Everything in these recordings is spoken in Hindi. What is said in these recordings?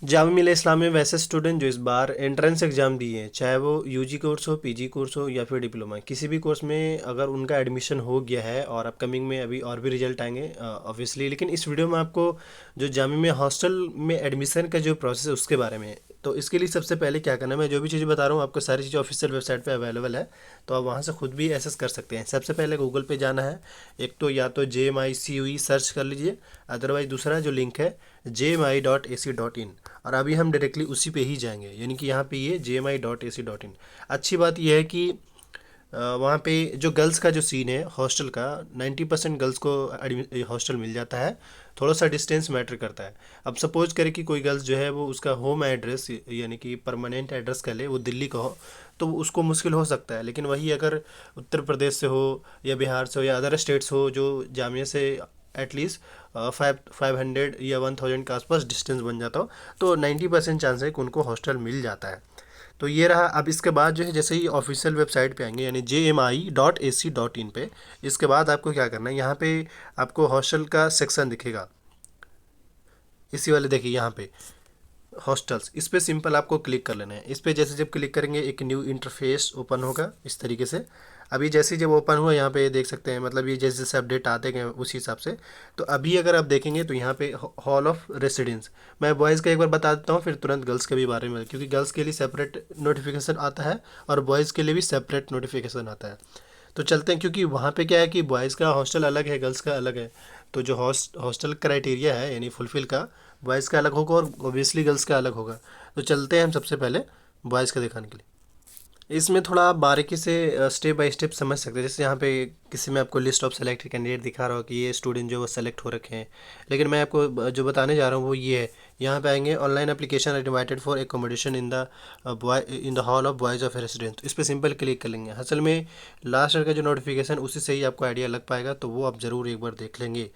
जामिया मिलिया इस्लामिया में वैसे स्टूडेंट जो इस बार एंट्रेंस एग्ज़ाम दिए हैं, चाहे वो यूजी कोर्स हो, पीजी कोर्स हो या फिर डिप्लोमा, किसी भी कोर्स में अगर उनका एडमिशन हो गया है और अपकमिंग में अभी और भी रिजल्ट आएंगे ऑब्वियसली, लेकिन इस वीडियो में आपको जो जामिया में हॉस्टल में एडमिशन का जो प्रोसेस है उसके बारे में है। तो इसके लिए सबसे पहले क्या करना है, मैं जो भी चीज़ बता रहा हूँ आपको सारी चीज़ें ऑफिशियल वेबसाइट पे अवेलेबल है, तो आप वहाँ से खुद भी एसेस कर सकते हैं। सबसे पहले गूगल पे जाना है, एक तो या तो JMICUE सर्च कर लीजिए, अदरवाइज दूसरा जो लिंक है JMI.AC.in, और अभी हम डायरेक्टली उसी पे ही जाएंगे, यानी कि यहाँ पे ये JMI.AC.in। अच्छी बात यह है कि वहाँ पे जो गर्ल्स का जो सीन है हॉस्टल का, 90% गर्ल्स को हॉस्टल मिल जाता है। थोड़ा सा डिस्टेंस मैटर करता है। अब सपोज करें कि कोई गर्ल्स जो है वो उसका होम एड्रेस यानी कि परमानेंट एड्रेस कह ले वो दिल्ली का हो, तो उसको मुश्किल हो सकता है। लेकिन वही अगर उत्तर प्रदेश से हो या बिहार से हो या अदर स्टेट्स हो जो जामिया से एटलीस्ट 500 या 1000 के आसपास डिस्टेंस बन जाता हो, तो 90% चांस है कि उनको हॉस्टल मिल जाता है। तो ये रहा। अब इसके बाद जो है जैसे ही ऑफिशियल वेबसाइट पे आएंगे यानी JMI.AC.in पे, इसके बाद आपको क्या करना है, यहाँ पे आपको हॉस्टल का सेक्शन दिखेगा, इसी वाले देखिए यहाँ पे हॉस्टल्स, इस पे सिंपल आपको क्लिक कर लेना है। इस पे जैसे जब क्लिक करेंगे एक न्यू इंटरफेस ओपन होगा इस तरीके से। अभी जैसे ही जब ओपन हुआ यहाँ पे देख सकते हैं, मतलब ये जैसे जैसे अपडेट आते गए उसी हिसाब से। तो अभी अगर आप देखेंगे तो यहाँ पे हॉल ऑफ रेसिडेंस, मैं बॉयज़ का एक बार बता देता हूँ फिर तुरंत गर्ल्स के भी बारे में, क्योंकि गर्ल्स के लिए सेपरेट नोटिफिकेशन आता है और बॉयज़ के लिए भी सेपरेट नोटिफिकेशन आता है। तो चलते हैं, क्योंकि वहाँ पे क्या है कि बॉयज़ का हॉस्टल अलग है, गर्ल्स का अलग है। तो जो हॉस्टल क्राइटेरिया है यानी फुलफिल का, बॉयज़ का अलग होगा और ओबियसली गर्ल्स का अलग होगा। तो चलते हैं हम सबसे पहले बॉयज़ का दिखाने के लिए। इसमें थोड़ा आप बारीकी से स्टेप बाय स्टेप समझ सकते हैं। जैसे यहाँ पे किसी में आपको लिस्ट ऑफ सेलेक्टेड कैंडिडेट दिखा रहा हो कि ये स्टूडेंट जो वो सेलेक्ट हो रखे हैं, लेकिन मैं आपको जो बताने जा रहा हूँ वो ये है। यहाँ पे आएंगे online application are invited for accommodation in the hall of boys of resident, इस पर सिंपल क्लिक कर लेंगे। असल में लास्ट ईयर का जो नोटिफिकेशन उसी से ही आपको आइडिया लग पाएगा, तो वो आप ज़रूर एक बार देख लेंगे।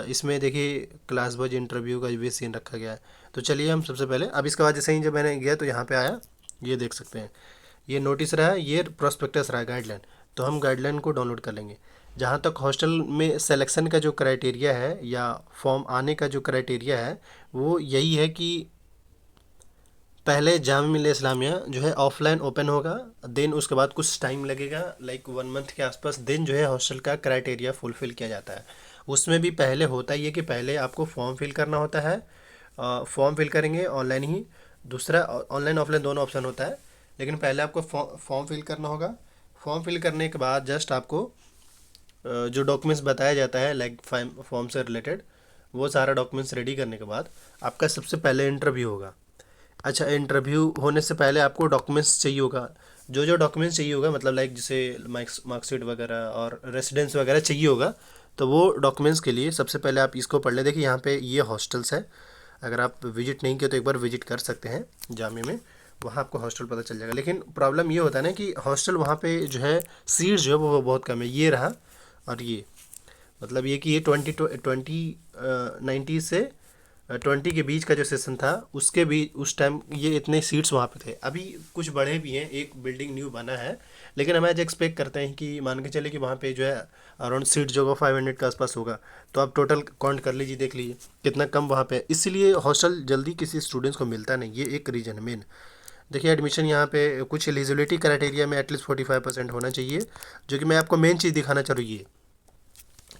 इसमें देखिए क्लास बॉयज इंटरव्यू का भी सीन रखा गया है। तो चलिए हम सबसे पहले, अब इसके बाद जैसे ही जब मैंने गया तो यहाँ पे आया, ये देख सकते हैं ये नोटिस रहा है, ये प्रोस्पेक्टस रहा है, गाइडलाइन। तो हम गाइडलाइन को डाउनलोड कर लेंगे। जहाँ तक हॉस्टल में सिलेक्शन का जो क्राइटेरिया है या फॉर्म आने का जो क्राइटेरिया है वो यही है कि पहले जामिया मिलिया इस्लामिया जो है ऑफलाइन ओपन होगा, देन उसके बाद कुछ टाइम लगेगा लाइक 1 मंथ के आसपास, देन जो है हॉस्टल का क्राइटेरिया फुलफिल किया जाता है। उसमें भी पहले होता ही है कि पहले आपको फॉर्म फिल करना होता है, फॉर्म फिल करेंगे ऑनलाइन ही। दूसरा ऑनलाइन ऑफलाइन दोनों ऑप्शन होता है, लेकिन पहले आपको फॉर्म फिल करना होगा। फॉर्म फिल करने के बाद जस्ट आपको जो डॉक्यूमेंट्स बताया जाता है लाइक फॉर्म से रिलेटेड, वो सारा डॉक्यूमेंट्स रेडी करने के बाद आपका सबसे पहले इंटरव्यू होगा। अच्छा, इंटरव्यू होने से पहले आपको डॉक्यूमेंट्स चाहिए होगा। जो जो डॉक्यूमेंट्स चाहिए होगा मतलब लाइक जैसे मार्कशीट वगैरह और रेसिडेंस वगैरह चाहिए होगा, तो वो डॉक्यूमेंट्स के लिए सबसे पहले आप इसको पढ़ लें। देखिए यहाँ पे ये हॉस्टल्स है, अगर आप विजिट नहीं किए तो एक बार विजिट कर सकते हैं जामिया में, वहाँ आपको हॉस्टल पता चल जाएगा। लेकिन प्रॉब्लम ये होता है ना कि हॉस्टल वहाँ पे जो है सीट्स जो है वो बहुत कम है, ये रहा। और ये मतलब ये कि ये 90 से 20 के बीच का जो सेशन था उसके भी उस टाइम ये इतने सीट्स वहाँ पे थे। अभी कुछ बढ़े भी हैं, एक बिल्डिंग न्यू बना है, लेकिन हम आज एक्सपेक्ट करते हैं कि मान के चले कि वहाँ पे जो है अराउंड सीट जो होगा 500 के आसपास होगा। तो आप टोटल काउंट कर लीजिए, देख लीजिए कितना कम वहाँ पे है। इसीलिए हॉस्टल जल्दी किसी स्टूडेंट्स को मिलता नहीं, ये एक रीज़न है मेन। देखिए एडमिशन यहाँ पे कुछ एलिजिबिलिटी क्राइटेरिया में एटलीस्ट 45% होना चाहिए, जो कि मैं आपको मेन चीज़ दिखाना चाह रही हूँ।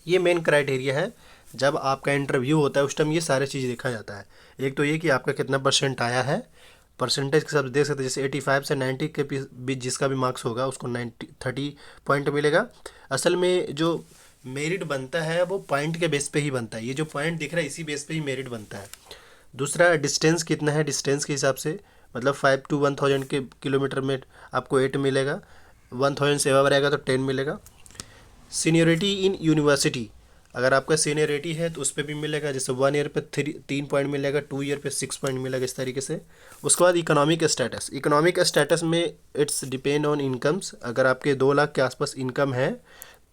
ये मेन क्राइटेरिया है। जब आपका इंटरव्यू होता है उस टाइम ये सारी चीज़ देखा जाता है। एक तो ये कि आपका कितना परसेंट आया है, परसेंटेज के सब देख सकते हैं। जैसे 85 से 90 के बीच जिसका भी मार्क्स होगा उसको 30 पॉइंट मिलेगा। असल में जो मेरिट बनता है वो पॉइंट के बेस पे ही बनता है, ये जो पॉइंट दिख रहा है इसी बेस पे ही मेरिट बनता है। दूसरा डिस्टेंस कितना है, डिस्टेंस के हिसाब से मतलब 5 to 1000 के किलोमीटर में आपको 8 मिलेगा, 1000 से अबव रहेगा तो 10 मिलेगा। सीनियरिटी इन यूनिवर्सिटी, अगर आपका सीनियरिटी है तो उस पर भी मिलेगा, जैसे 1 ईयर पे 3 पॉइंट मिलेगा, 2 ईयर पे 6 पॉइंट मिलेगा, इस तरीके से। उसके बाद इकोनॉमिक स्टेटस, इकोनॉमिक स्टेटस में इट्स डिपेंड ऑन इनकम्स। अगर आपके 2 लाख के आसपास इनकम है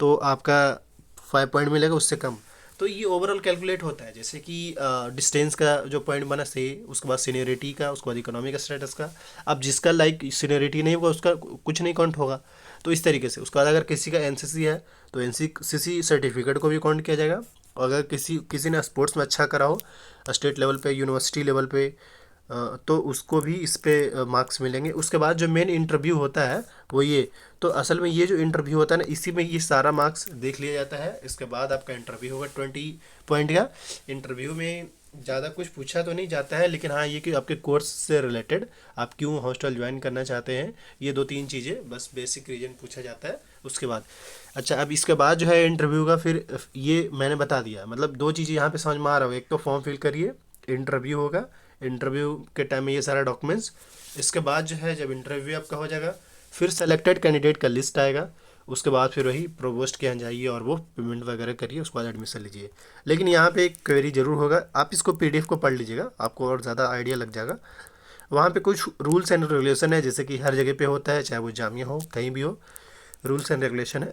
तो आपका 5 पॉइंट मिलेगा, उससे कम। तो ये ओवरऑल कैलकुलेट होता है, जैसे कि डिस्टेंस का जो पॉइंट बना सही, उसके बाद सीनियरिटी का, उसके बाद इकोनॉमिक स्टेटस का। अब जिसका लाइक सीनियरिटी नहीं होगा उसका कुछ नहीं काउंट होगा। तो इस तरीके से उसके बाद अगर किसी का एनसीसी है तो एनसीसी सर्टिफिकेट को भी काउंट किया जाएगा। और अगर किसी किसी ने स्पोर्ट्स में अच्छा करा हो स्टेट लेवल पे, यूनिवर्सिटी लेवल पे, तो उसको भी इस पे मार्क्स मिलेंगे। उसके बाद जो मेन इंटरव्यू होता है वो ये, तो असल में ये जो इंटरव्यू होता है ना, इसी में ये सारा मार्क्स देख लिया जाता है। इसके बाद आपका इंटरव्यू होगा 20 पॉइंट का। इंटरव्यू में ज़्यादा कुछ पूछा तो नहीं जाता है, लेकिन हाँ ये कि आपके कोर्स से रिलेटेड आप क्यों हॉस्टल ज्वाइन करना चाहते हैं, ये 2-3 चीज़ें बस बेसिक रीजन पूछा जाता है। उसके बाद अच्छा, अब इसके बाद जो है इंटरव्यू का, फिर ये मैंने बता दिया, मतलब 2 चीज़ें यहाँ पे समझ में आ रहा हो। एक तो फॉर्म फिल करिए, इंटरव्यू होगा, इंटरव्यू के टाइम में ये सारा डॉक्यूमेंट्स। इसके बाद जो है जब इंटरव्यू आपका हो जाएगा, फिर सेलेक्टेड कैंडिडेट का लिस्ट आएगा। उसके बाद फिर वही प्रोवोस्ट के यहाँ जाइए और वो पेमेंट वगैरह करिए, उसके बाद एडमिशन लीजिए। लेकिन यहाँ पे एक क्वेरी ज़रूर होगा, आप इसको पीडीएफ को पढ़ लीजिएगा, आपको और ज़्यादा आइडिया लग जाएगा। वहाँ पे कुछ रूल्स एंड रेगुलेशन है, जैसे कि हर जगह पे होता है, चाहे वो जामिया हो कहीं भी हो, रूल्स एंड रेगुलेशन है।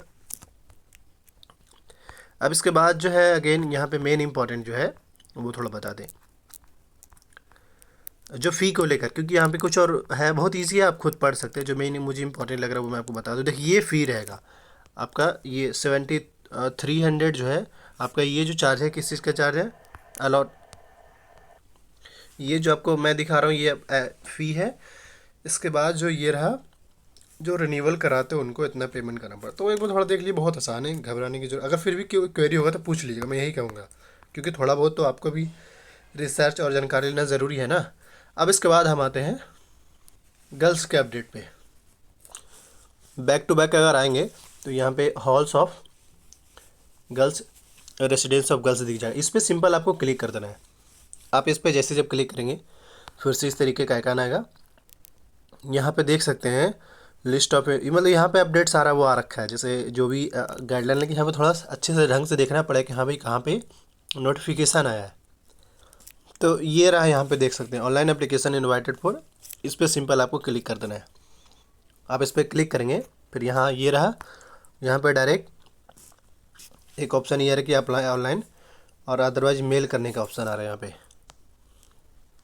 अब इसके बाद जो है अगेन यहाँ पे मेन इंपॉर्टेंट जो है वो थोड़ा बता दें, जो फ़ी को लेकर, क्योंकि यहाँ पे कुछ और है, बहुत इजी है, आप खुद पढ़ सकते हैं। जो मेन मुझे इंपॉर्टेंट लग रहा है वो मैं आपको बता दूँ। देखिए ये फ़ी रहेगा आपका, ये 7300 जो है आपका, ये जो चार्ज है किस चीज़ का चार्ज है, अलॉट, ये जो आपको मैं दिखा रहा हूँ ये फ़ी है। इसके बाद जो ये रहा, जो रिन्यूअल कराते हैं उनको इतना पेमेंट करना पड़ता है। तो एक बार थोड़ा देख लीजिए, बहुत आसान है, घबराने की जरूरत, अगर फिर भी क्वेरी होगा तो पूछ लीजिएगा, मैं यही कहूँगा, क्योंकि थोड़ा बहुत तो आपको भी रिसर्च और जानकारी लेना ज़रूरी है ना। अब इसके बाद हम आते हैं गर्ल्स के अपडेट पे। बैक टू बैक अगर आएंगे तो यहाँ पे halls of girls, residence of girls दिख जाए, इस पर सिंपल आपको क्लिक कर देना है। आप इस पर जैसे जब क्लिक करेंगे फिर से इस तरीके का आइकन आएगा। यहाँ पे देख सकते हैं लिस्ट ऑफ, मतलब यहाँ पे अपडेट सारा वो आ रखा है, जैसे जो भी गाइडलाइन है कि यहाँ पे थोड़ा अच्छे से ढंग से देखना पड़ेगा कि हाँ भाई कहाँ पे नोटिफिकेशन आया है। तो ये रहा, यहाँ पे देख सकते हैं ऑनलाइन एप्लीकेशन इनवाइटेड फॉर, इस पर सिंपल आपको क्लिक कर देना है। आप इस पर क्लिक करेंगे, फिर यहाँ ये रहा, यहाँ पे डायरेक्ट एक ऑप्शन ये है कि अप्लाई ऑनलाइन और अदरवाइज मेल करने का ऑप्शन आ रहा है यहाँ पे।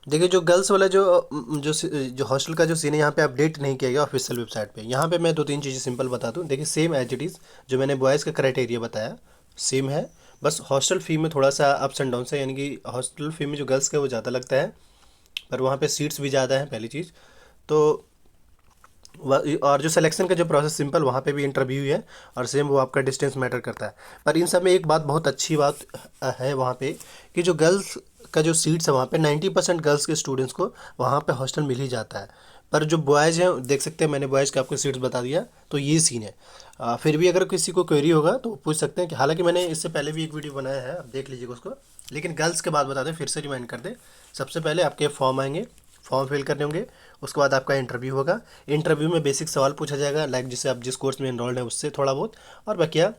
देखिए जो गर्ल्स वाला जो हॉस्टल का जो सीन है, यहाँ पे अपडेट नहीं किया गया ऑफिशियल वेबसाइट पे। यहाँ पे मैं 2-3 चीज़ें सिंपल बता दूँ। देखिए सेम एज इट इज़ जो मैंने बॉयज़ का क्राइटेरिया बताया सेम है, बस हॉस्टल फ़ी में थोड़ा सा अप्स एंड डाउन है, यानी कि हॉस्टल फ़ी में जो गर्ल्स का वो ज़्यादा लगता है, पर वहाँ पे सीट्स भी ज़्यादा हैं पहली चीज़ तो। और जो सिलेक्शन का जो प्रोसेस सिंपल, वहाँ पे भी इंटरव्यू है और सेम वो आपका डिस्टेंस मैटर करता है। पर इन सब में एक बात बहुत अच्छी बात है वहाँ पे, कि जो गर्ल्स का जो सीट्स है वहाँ पे 90% गर्ल्स के स्टूडेंट्स को वहाँ पे हॉस्टल मिल ही जाता है। पर जो बॉयज़ हैं देख सकते हैं, मैंने बॉयज़ का आपको सीट्स बता दिया, तो ये सीन है। फिर भी अगर किसी को क्वेरी होगा तो पूछ सकते हैं, कि हालांकि मैंने इससे पहले भी एक वीडियो बनाया है, आप देख लीजिएगा उसको। लेकिन गर्ल्स के बाद बता दें, फिर से रिमाइंड कर दें, सबसे पहले आपके फॉर्म आएंगे, फॉर्म फिल करने होंगे। उसके बाद आपका इंटरव्यू होगा, इंटरव्यू में बेसिक सवाल पूछा जाएगा, लाइक जिससे आप जिस कोर्स में इनरोल्ड है उससे थोड़ा बहुत, और बकिया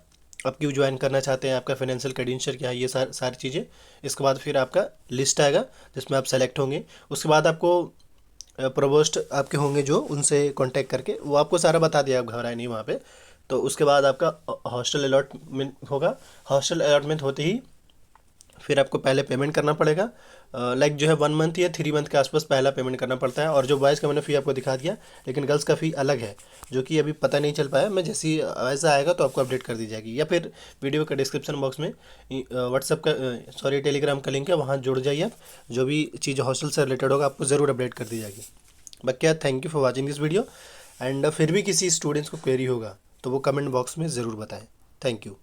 आप क्यों ज्वाइन करना चाहते हैं, आपका फाइनेंशियल कंडीशन क्या है, ये सारी चीज़ें। इसके बाद फिर आपका लिस्ट आएगा जिसमें आप सेलेक्ट होंगे। उसके बाद आपको प्रोवोस्ट आपके होंगे जो, उनसे कांटेक्ट करके वो आपको सारा बता दिया, आप घबराए नहीं वहाँ पे। तो उसके बाद आपका हॉस्टल अलॉटमेंट होगा। हॉस्टल अलॉटमेंट होते ही फिर आपको पहले पेमेंट करना पड़ेगा, लाइक जो है 1 मंथ या 3 मंथ के आसपास पहला पेमेंट करना पड़ता है। और जो बॉयज़ का मैंने फ़ी आपको दिखा दिया, लेकिन गर्ल्स का फ़ी अलग है, जो कि अभी पता नहीं चल पाया। मैं जैसे ही ऐसा आएगा तो आपको अपडेट कर दी जाएगी, या फिर वीडियो का डिस्क्रिप्शन बॉक्स में व्हाट्सअप का सॉरी टेलीग्राम का लिंक है, वहाँ जुड़ जाइए आप। जो भी चीज़ हॉस्टल से रिलेटेड होगा आपको ज़रूर अपडेट कर दी जाएगी। बाकी thank you for watching this video, and फिर भी किसी स्टूडेंट्स को क्वेरी होगा तो वो कमेंट बॉक्स में ज़रूर बताएँ। Thank you.